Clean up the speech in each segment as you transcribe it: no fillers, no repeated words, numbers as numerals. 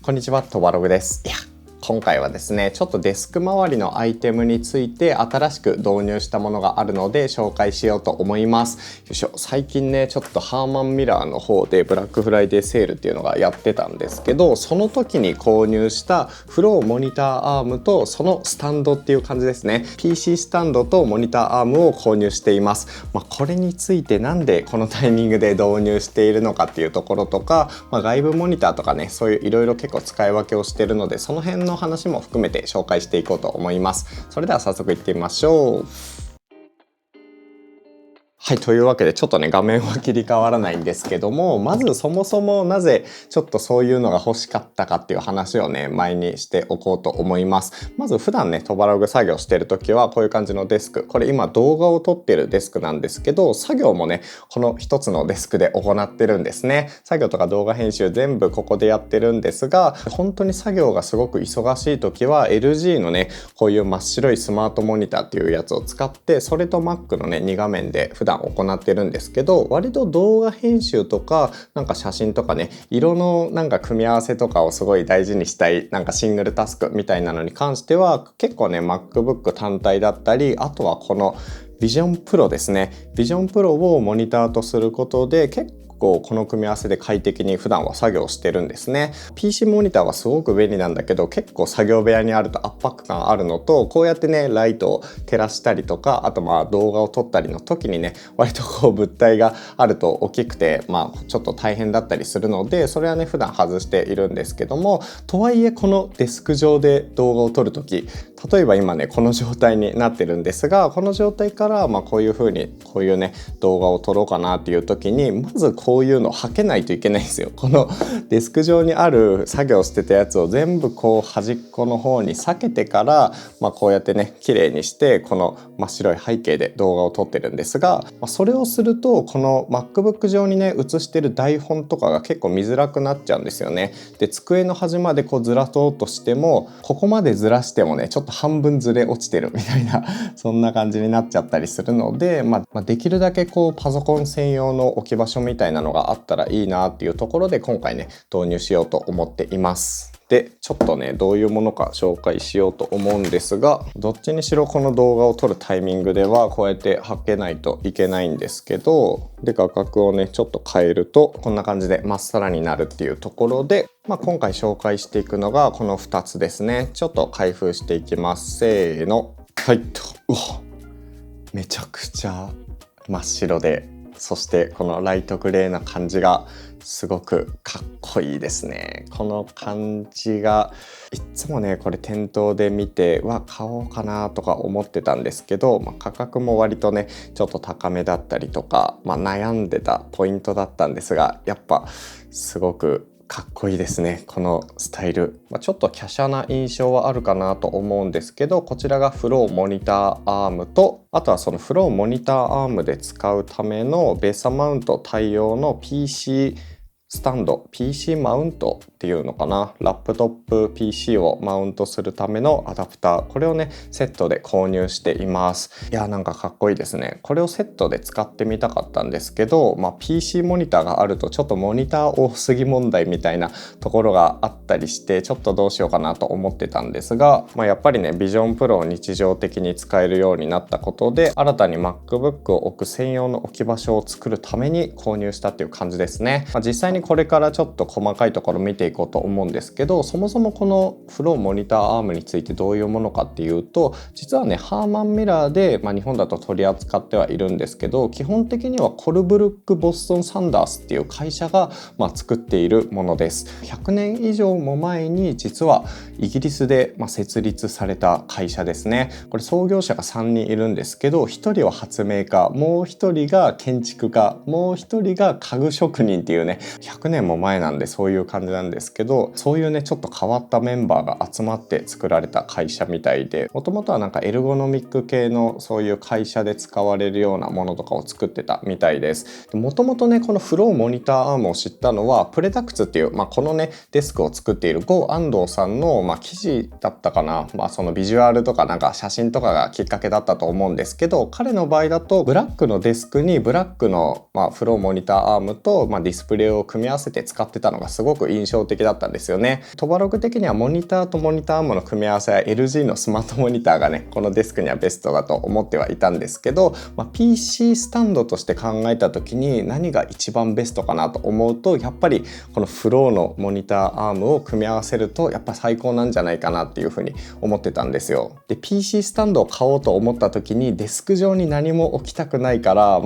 こんにちは、トバログです。今回はですね、ちょっとデスク周りのアイテムについて新しく導入したものがあるので紹介しようと思います。よいしょ。最近ね、ちょっとハーマンミラーの方でブラックフライデーセールっていうのがやってたんですけど、その時に購入したフローモニターアームとそのスタンドっていう感じですね。PC スタンドとモニターアームを購入しています。これについてなんでこのタイミングで導入しているのかっていうところとか、外部モニターとかね、そういういろいろ結構使い分けをしているので、その辺の話も含めて紹介していこうと思います。それでは早速いってみましょう。はい、というわけでちょっとね画面は切り替わらないんですけども、まずそもそもなぜちょっとそういうのが欲しかったかっていう話をね前にしておこうと思います。まず普段ねトバログ作業してる時はこういう感じのデスク、これ今動画を撮ってるデスクなんですけど、作業もねこの一つのデスクで行ってるんですね。作業とか動画編集全部ここでやってるんですが、本当に作業がすごく忙しい時は LG のねこういう真っ白いスマートモニターっていうやつを使って、それと Mac のね2画面で普段行ってるんですけど、割と動画編集とかなんか写真とかね、色のなんか組み合わせとかをすごい大事にしたいなんかシングルタスクみたいなのに関しては結構ね MacBook 単体だったり、あとはこのVision Pro ですね。Vision Pro をモニターとすることで結構この組み合わせで快適に普段は作業してるんですね。 PC モニターはすごく便利なんだけど、結構作業部屋にあると圧迫感あるのと、こうやってねライトを照らしたりとか、あと動画を撮ったりの時にね割とこう物体があると大きくてちょっと大変だったりするので、それはね普段外しているんですけども、とはいえこのデスク上で動画を撮る時、例えば今ねこの状態になってるんですが、この状態からこういう風にこういうね動画を撮ろうかなっていう時に、まずこういうのはけないといけないんですよ。このデスク上にある作業してたやつを全部こう端っこの方に避けてから、こうやってね綺麗にしてこの真っ白い背景で動画を撮ってるんですが、それをするとこの MacBook 上にね映してる台本とかが結構見づらくなっちゃうんですよね。で、机の端までこうずらそうとしても、ここまでずらしてもねちょっと半分ずれ落ちてるみたいなそんな感じになっちゃったりするので、できるだけこうパソコン専用の置き場所みたいなのがあったらいいなっていうところで今回ね導入しようと思っています。で、ちょっとねどういうものか紹介しようと思うんですが、どっちにしろこの動画を撮るタイミングではこうやってはけないといけないんですけど、で画角をねちょっと変えるとこんな感じでまっさらになるっていうところで、今回紹介していくのがこの2つですね。ちょっと開封していきます。せーの、はいと。めちゃくちゃ真っ白で、そしてこのライトグレーな感じがすごくかっこいいですね。この感じがいつもねこれ店頭で見て買おうかなとか思ってたんですけど、価格も割とねちょっと高めだったりとか、悩んでたポイントだったんですが、やっぱすごくかっこいいですね。このスタイル、ちょっと華奢な印象はあるかなと思うんですけど、こちらがフローモニターアームと、あとはそのフローモニターアームで使うためのベーサマウント対応の PC スタンド、 PC マウントっていうのかな、ラップトップ PC をマウントするためのアダプター、これをねセットで購入しています。いや、なんかかっこいいですね。これをセットで使ってみたかったんですけど、PC モニターがあるとちょっとモニター多すぎ問題みたいなところがあったりして、ちょっとどうしようかなと思ってたんですが、やっぱりね Vision Pro を日常的に使えるようになったことで、新たに MacBook を置く専用の置き場所を作るために購入したっていう感じですね。実際にこれからちょっと細かいところ見ていこうと思うんですけど、そもそもこのフローモニターアームについてどういうものかっていうと、実はねハーマンミラーで、日本だと取り扱ってはいるんですけど、基本的にはコルブルック・ボストン・サンダースっていう会社が、作っているものです。100年以上も前に実はイギリスで、設立された会社ですね。これ創業者が3人いるんですけど、1人は発明家、もう1人が建築家、もう1人が家具職人っていうね、100年も前なんでそういう感じなんですけど、そういうねちょっと変わったメンバーが集まって作られた会社みたいで、もともとはなんかエルゴノミック系のそういう会社で使われるようなものとかを作ってたみたいです。もともとねこのフローモニターアームを知ったのはプレダクツっていう、このねデスクを作っている郷安藤さんの、記事だったかな、そのビジュアルとかなんか写真とかがきっかけだったと思うんですけど、彼の場合だとブラックのデスクにブラックの、フローモニターアームと、ディスプレイを組み合わせて使ってたのがすごく印象的だったんですよね。トバログ的にはモニターとモニターアームの組み合わせは LG のスマートモニターがねこのデスクにはベストだと思ってはいたんですけど、PC スタンドとして考えた時に何が一番ベストかなと思うと、やっぱりこのフローのモニターアームを組み合わせるとやっぱ最高なんじゃないかなっていうふうに思ってたんですよ。で PC スタンドを買おうと思った時にデスク上に何も置きたくないから、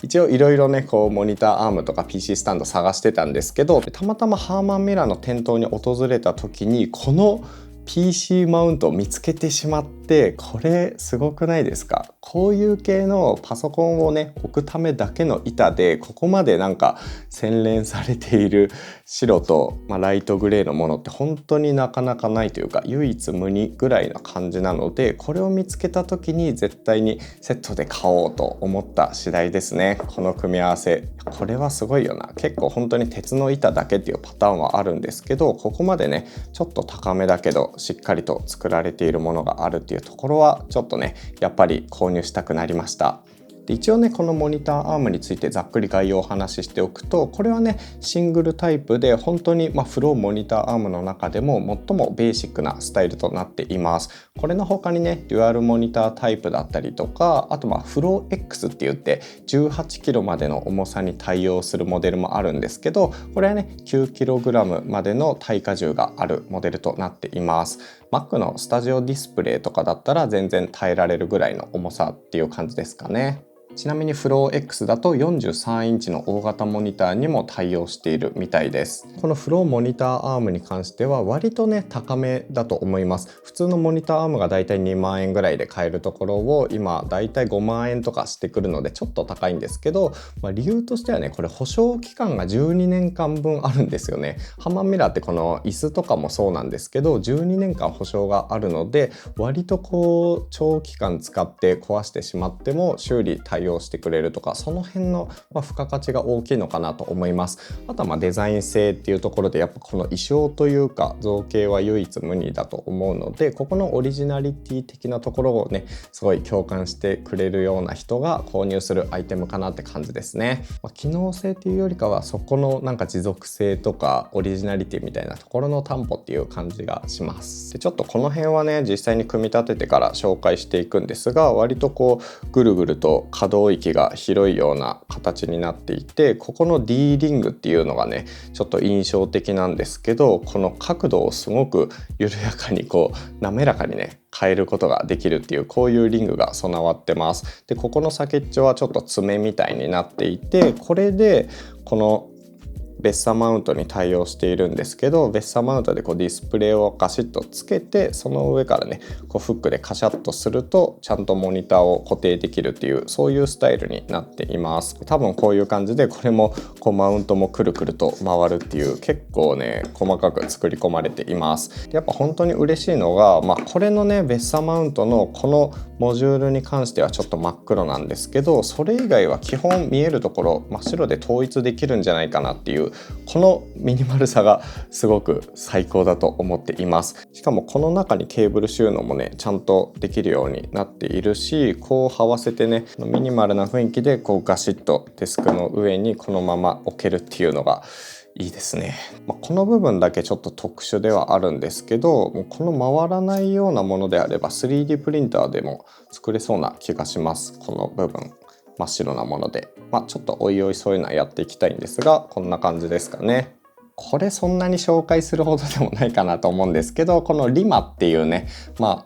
一応いろいろねこうモニターアームとか PC スタンド探してたんですけど、たまたまハーマンミラーの店頭に訪れた時にこの PC マウントを見つけてしまって、これすごくないですか？こういう系のパソコンをね置くためだけの板でここまでなんか洗練されている白と、ライトグレーのものって本当になかなかないというか唯一無二ぐらいな感じなので、これを見つけた時に絶対にセットで買おうと思った次第ですね。この組み合わせこれはすごいよな。結構本当に鉄の板だけっていうパターンはあるんですけど、ここまでねちょっと高めだけどしっかりと作られているものがあるっていうところはちょっとねやっぱり購入したくなりました。で一応ねこのモニターアームについてざっくり概要をお話ししておくと、これはねシングルタイプで本当にフローモニターアームの中でも最もベーシックなスタイルとなっています。これの他にねデュアルモニタータイプだったりとか、あとフロー X って言って18キロまでの重さに対応するモデルもあるんですけど、これはね9キログラムまでの耐荷重があるモデルとなっています。Mac のスタジオディスプレイとかだったら全然耐えられるぐらいの重さっていう感じですかね。ちなみにフロー X だと43インチの大型モニターにも対応しているみたいです。このフローモニターアームに関しては割とね高めだと思います。普通のモニターアームがだいたい2万円ぐらいで買えるところを今だいたい5万円とかしてくるのでちょっと高いんですけど、理由としてはねこれ保証期間が12年間分あるんですよね。ハンマーミラーってこの椅子とかもそうなんですけど12年間保証があるので、割とこう長期間使って壊してしまっても修理対応してくれるとか、その辺の付加価値が大きいのかなと思います。あとはデザイン性っていうところでやっぱこの意匠というか造形は唯一無二だと思うので、ここのオリジナリティ的なところをねすごい共感してくれるような人が購入するアイテムかなって感じですね。機能性っていうよりかはそこのなんか持続性とかオリジナリティみたいなところの担保っていう感じがします。でちょっとこの辺はね実際に組み立ててから紹介していくんですが、割とこうぐるぐると可動域が広いような形になっていて、ここの D リングっていうのがねちょっと印象的なんですけど、この角度をすごく緩やかにこう滑らかにね変えることができるっていう、こういうリングが備わってます。でここの先っちょはちょっと爪みたいになっていて、これでこのベッサマウントに対応しているんですけど、ベッサマウントでこうディスプレイをガシッとつけて、その上からねこうフックでカシャッとするとちゃんとモニターを固定できるっていう、そういうスタイルになっています。多分こういう感じでこれもこうマウントもくるくると回るっていう、結構ね細かく作り込まれています。でやっぱ本当に嬉しいのが、これのねベッサマウントのこのモジュールに関してはちょっと真っ黒なんですけど、それ以外は基本見えるところ真っ白で統一できるんじゃないかなっていう、このミニマルさがすごく最高だと思っています。しかもこの中にケーブル収納もねちゃんとできるようになっているし、こう這わせてねミニマルな雰囲気でこうガシッとデスクの上にこのまま置けるっていうのがいいですね。この部分だけちょっと特殊ではあるんですけど、もうこの回らないようなものであれば 3D プリンターでも作れそうな気がします。この部分真っ白なもので、ちょっとおいおいそういうのはやっていきたいんですが、こんな感じですかね。これそんなに紹介するほどでもないかなと思うんですけど、このリマっていうね、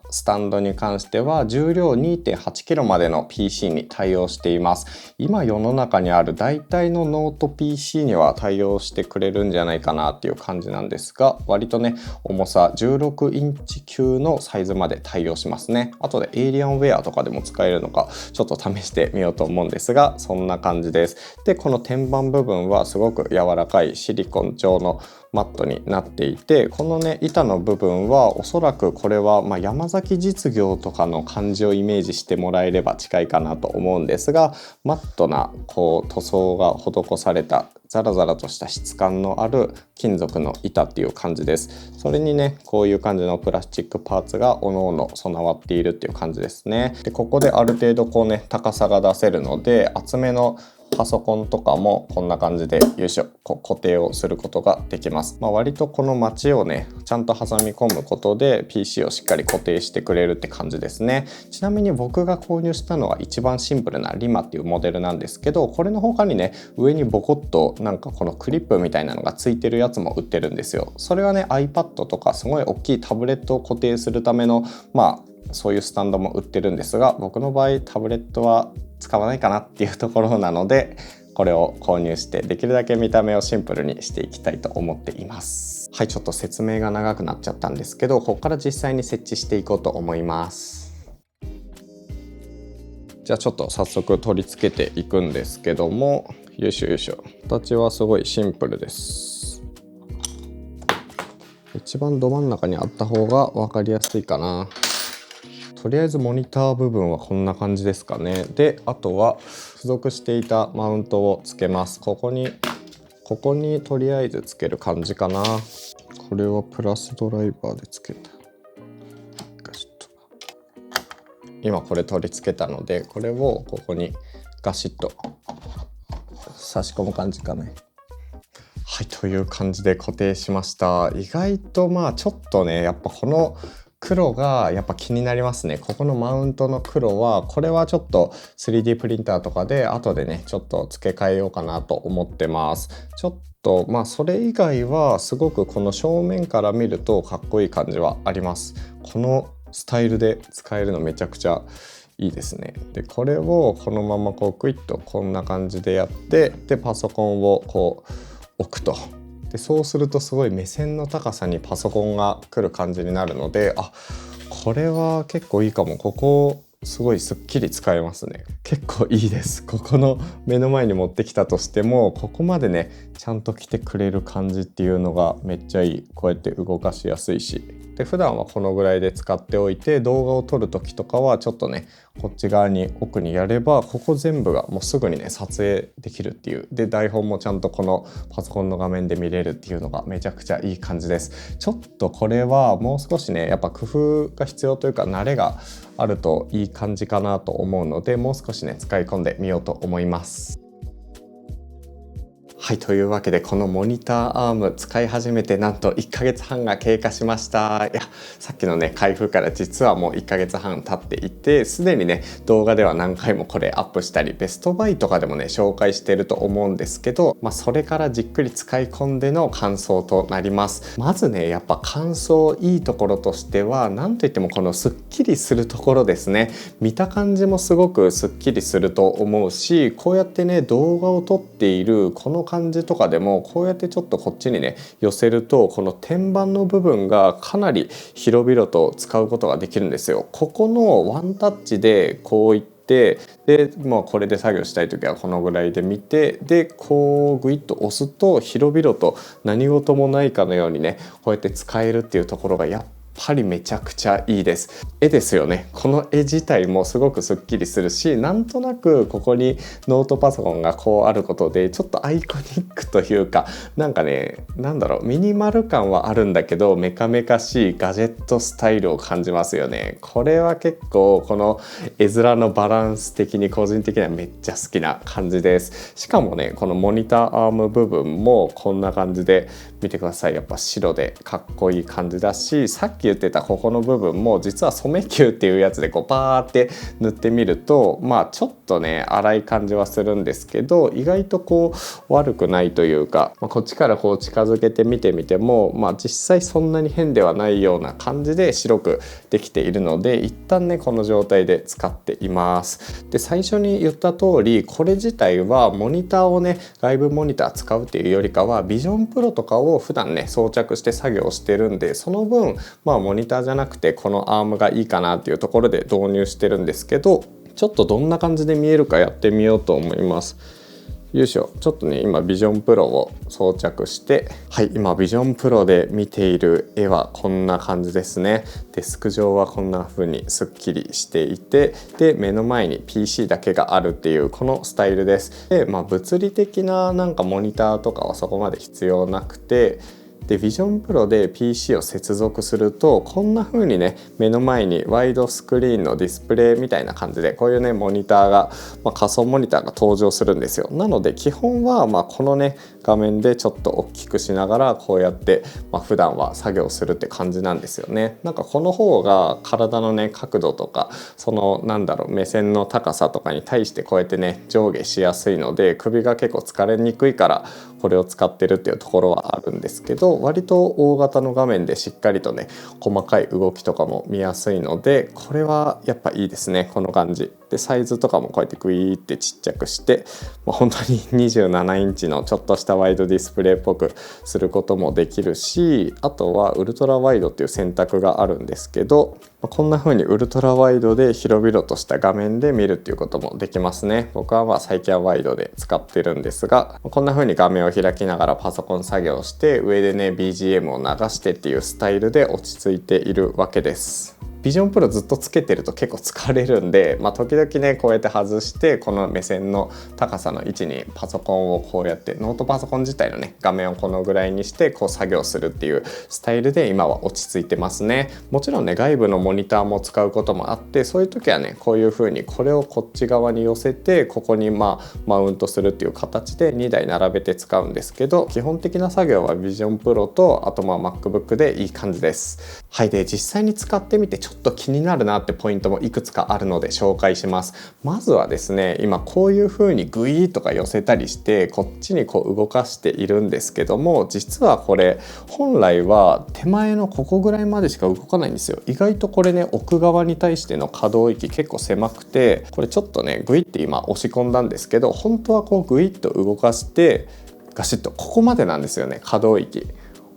スタンドに関しては重量 2.8 キロまでの PC に対応しています。今世の中にある大体のノート PC には対応してくれるんじゃないかなっていう感じなんですが、割とね重さ16インチ級のサイズまで対応しますね。あとでエイリアンウェアとかでも使えるのかちょっと試してみようと思うんですが、そんな感じです。でこの天板部分はすごく柔らかいシリコン調のマットになっていて、このね板の部分はおそらくこれは山崎実業とかの感じをイメージしてもらえれば近いかなと思うんですが、マットなこう塗装が施されたザラザラとした質感のある金属の板っていう感じです。それにねこういう感じのプラスチックパーツがおのおの備わっているっていう感じですね。でここである程度こうね高さが出せるので、厚めのパソコンとかもこんな感じでよいしょ固定をすることができます。割とこのマチをねちゃんと挟み込むことで PC をしっかり固定してくれるって感じですね。ちなみに僕が購入したのは一番シンプルなリマっていうモデルなんですけど、これの他にね上にボコッとなんかこのクリップみたいなのがついてるやつも売ってるんですよ。それはね iPad とかすごい大きいタブレットを固定するためのそういうスタンドも売ってるんですが、僕の場合タブレットは使わないかなっていうところなので、これを購入してできるだけ見た目をシンプルにしていきたいと思っています。はい、ちょっと説明が長くなっちゃったんですけど、ここから実際に設置していこうと思います。じゃあちょっと早速取り付けていくんですけども、よいしょよいしょ。形はすごいシンプルです。一番ど真ん中にあった方が分かりやすいかな。とりあえずモニター部分はこんな感じですかね。で、あとは付属していたマウントをつけます。ここにとりあえずつける感じかな。これはプラスドライバーでつけた。今これ取り付けたので、これをここにガシッと差し込む感じかね。はい、という感じで固定しました。意外とちょっとね、やっぱこの黒がやっぱ気になりますね。ここのマウントの黒は、これはちょっと 3D プリンターとかで後でねちょっと付け替えようかなと思ってます。ちょっとそれ以外はすごくこの正面から見るとかっこいい感じはあります。このスタイルで使えるのめちゃくちゃいいですね。でこれをこのままこうクイッとこんな感じでやって、でパソコンをこう置くと。でそうするとすごい目線の高さにパソコンが来る感じになるので、これは結構いいかも。ここすごいすっきり使えますね。結構いいです。ここの目の前に持ってきたとしても、ここまでねちゃんと来てくれる感じっていうのがめっちゃいい。こうやって動かしやすいし、で普段はこのぐらいで使っておいて、動画を撮る時とかはちょっとねこっち側に奥にやれば、ここ全部がもうすぐにね撮影できるっていう。で台本もちゃんとこのパソコンの画面で見れるっていうのがめちゃくちゃいい感じです。ちょっとこれはもう少しねやっぱ工夫が必要というか、慣れがあるといい感じかなと思うので、もう少しね使い込んでみようと思います。はい、というわけでこのモニターアーム使い始めてなんと1ヶ月半が経過しました。いや、さっきのね開封から実はもう1ヶ月半経っていて、すでにね動画では何回もこれアップしたり、ベストバイとかでもね紹介してると思うんですけど、それからじっくり使い込んでの感想となります。まずねやっぱ感想いいところとしては、なんといってもこのスッキリするところですね。見た感じもすごくスッキリすると思うし、こうやってね動画を撮っているこの感じとかでも、こうやってちょっとこっちにね寄せると、この天板の部分がかなり広々と使うことができるんですよ。ここのワンタッチでこういってで、これで作業したい時はこのぐらいで見て、でこうグイッと押すと広々と何事もないかのようにねこうやって使えるっていうところがやっぱりめちゃくちゃいいです。絵ですよね。この絵自体もすごくすっきりするし、なんとなくここにノートパソコンがこうあることでちょっとアイコニックというか、なんかねミニマル感はあるんだけどメカメカしいガジェットスタイルを感じますよね。これは結構この絵面のバランス的に個人的にはめっちゃ好きな感じです。しかもねこのモニターアーム部分もこんな感じで見てください。やっぱ白でかっこいい感じだし、さっき言ってたここの部分も実は染め球っていうやつでこうパーって塗ってみると、ちょっとね粗い感じはするんですけど、意外とこう悪くないというか、こっちからこう近づけて見てみても、実際そんなに変ではないような感じで白くできているので、一旦ねこの状態で使っています。で最初に言った通り、これ自体はモニターをね外部モニター使うっていうよりかは、ビジョンプロとかを普段ね装着して作業してるんで、その分モニターじゃなくてこのアームがいいかなっていうところで導入してるんですけど、ちょっとどんな感じで見えるかやってみようと思います。よいしょ。ちょっとね今ビジョンプロを装着して、はい、今ビジョンプロで見ている絵はこんな感じですね。デスク上はこんな風にすっきりしていて、で目の前に PC だけがあるっていうこのスタイルです。で物理的ななんかモニターとかはそこまで必要なくて、で Vision Pro で PC を接続するとこんな風にね目の前にワイドスクリーンのディスプレイみたいな感じでこういうねモニターが、仮想モニターが登場するんですよ。なので基本はこのね画面でちょっと大きくしながらこうやって、普段は作業するって感じなんですよね。なんかこの方が体のね角度とかその目線の高さとかに対してこうやってね上下しやすいので首が結構疲れにくいからこれを使ってるっていうところはあるんですけど、割と大型の画面でしっかりとね細かい動きとかも見やすいのでこれはやっぱいいですね。この感じでサイズとかもこうやってグイーってちっちゃくして、本当に27インチのちょっとしたワイドディスプレイっぽくすることもできるし、あとはウルトラワイドっていう選択があるんですけど、こんな風にウルトラワイドで広々とした画面で見るっていうこともできますね。僕は最近はワイドで使ってるんですが、こんな風に画面を開きながらパソコン作業して上でね BGM を流してっていうスタイルで落ち着いているわけです。ビジョンプロずっとつけてると結構疲れるんで、時々ねこうやって外してこの目線の高さの位置にパソコンをこうやってノートパソコン自体のね画面をこのぐらいにしてこう作業するっていうスタイルで今は落ち着いてますね。もちろんね外部のモニターも使うこともあって、そういう時はねこういう風にこれをこっち側に寄せてここにマウントするっていう形で2台並べて使うんですけど、基本的な作業はビジョンプロとあとMacBook でいい感じです。はい、で実際に使ってみてちょっと気になるなってポイントもいくつかあるので紹介します。まずはですね、今こういう風にグイーとか寄せたりしてこっちにこう動かしているんですけども、実はこれ本来は手前のここぐらいまでしか動かないんですよ。意外とこれね奥側に対しての可動域結構狭くて、これちょっとねグイって今押し込んだんですけど、本当はこうグイッと動かしてガシッとここまでなんですよね、可動域。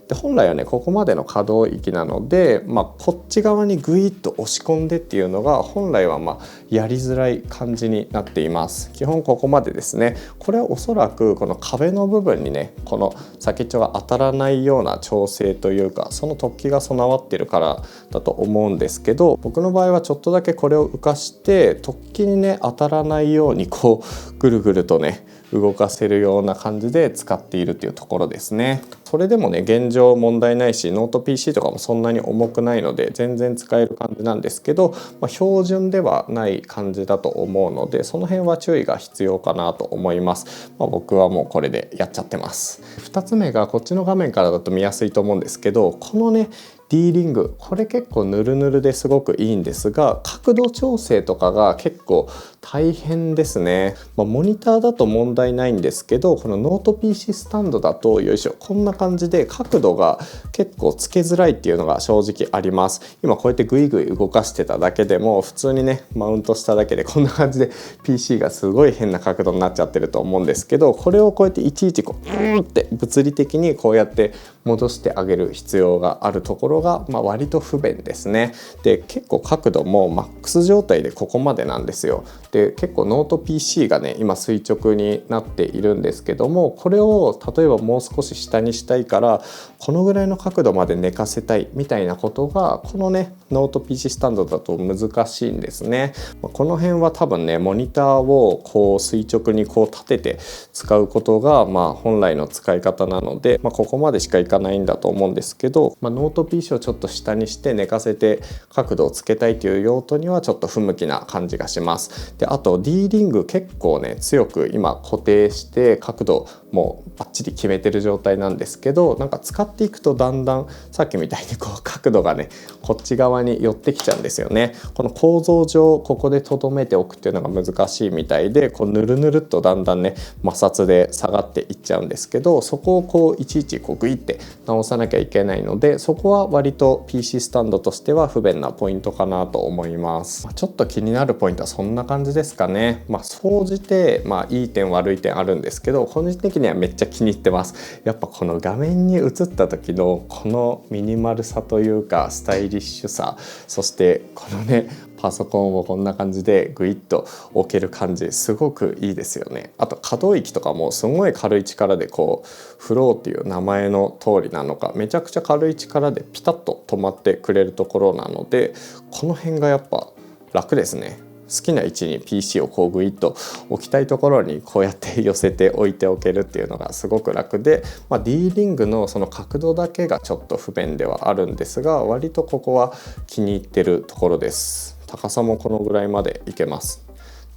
で本来はねここまでの可動域なので、こっち側にグイッと押し込んでっていうのが本来はやりづらい感じになっています。基本ここまでですね。これはおそらくこの壁の部分にねこの先っちょが当たらないような調整というか、その突起が備わってるからだと思うんですけど、僕の場合はちょっとだけこれを浮かして突起にね当たらないようにこうぐるぐるとね動かせるような感じで使っているっていうところですね。それでもね現状問題ないし、ノート PC とかもそんなに重くないので全然使える感じなんですけど、標準ではない感じだと思うのでその辺は注意が必要かなと思います。僕はもうこれでやっちゃってます。2つ目がこっちの画面からだと見やすいと思うんですけど、このねD リング、これ結構ヌルヌルですごくいいんですが、角度調整とかが結構大変ですね。モニターだと問題ないんですけど、このノート PC スタンドだとよいしょこんな感じで角度が結構つけづらいっていうのが正直あります。今こうやってグイグイ動かしてただけでも普通にねマウントしただけでこんな感じで PC がすごい変な角度になっちゃってると思うんですけど、これをこうやっていちいちこうって物理的にこうやって戻してあげる必要があるところが割と不便ですね。で結構角度もマックス状態でここまでなんですよ。で結構ノート PC がね今垂直になっているんですけども、これを例えばもう少し下にしたいからこのぐらいの角度まで寝かせたいみたいなことがこのねノート PC スタンドだと難しいんですね。この辺は多分ねモニターをこう垂直にこう立てて使うことが本来の使い方なので、ここまでしかいかないんだと思うんですけど、ノート PC をちょっと下にして寝かせて角度をつけたいという用途にはちょっと不向きな感じがします。であと D リング結構ね強く今固定して角度もバッチリ決めてる状態なんですけど、なんか使っていくとだんだんさっきみたいにこう角度がねこっち側に寄ってきちゃうんですよね。この構造上ここで留めておくっていうのが難しいみたいで、こうぬるぬるっとだんだんね摩擦で下がっていっちゃうんですけど、そこをこういちいちこうグイって直さなきゃいけないので、そこは割と PC スタンドとしては不便なポイントかなと思います。ちょっと気になるポイントはそんな感じですかね。総じていい点悪い点あるんですけど、個人的にはめっちゃ気に入ってます。やっぱこの画面に映った時のこのミニマルさというかスタイリッシュさ、そしてこのねパソコンをこんな感じでグイッと置ける感じすごくいいですよね。あと可動域とかもすごい軽い力でこうフローっていう名前の通りなのかめちゃくちゃ軽い力でピタッと止まってくれるところなので、この辺がやっぱ楽ですね。好きな位置に PC をこうグイッと置きたいところにこうやって寄せて置いておけるっていうのがすごく楽で、D リングのその角度だけがちょっと不便ではあるんですが、割とここは気に入ってるところです。高さもこのぐらいまでいけます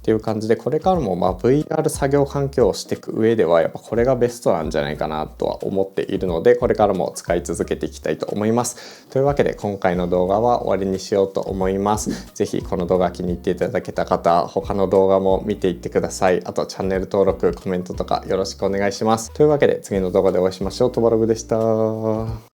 っていう感じで、これからもVR 作業環境をしていく上ではやっぱこれがベストなんじゃないかなとは思っているので、これからも使い続けていきたいと思います。というわけで今回の動画は終わりにしようと思います。ぜひこの動画気に入っていただけた方、他の動画も見ていってください。あとチャンネル登録、コメントとかよろしくお願いします。というわけで次の動画でお会いしましょう。トバログでした。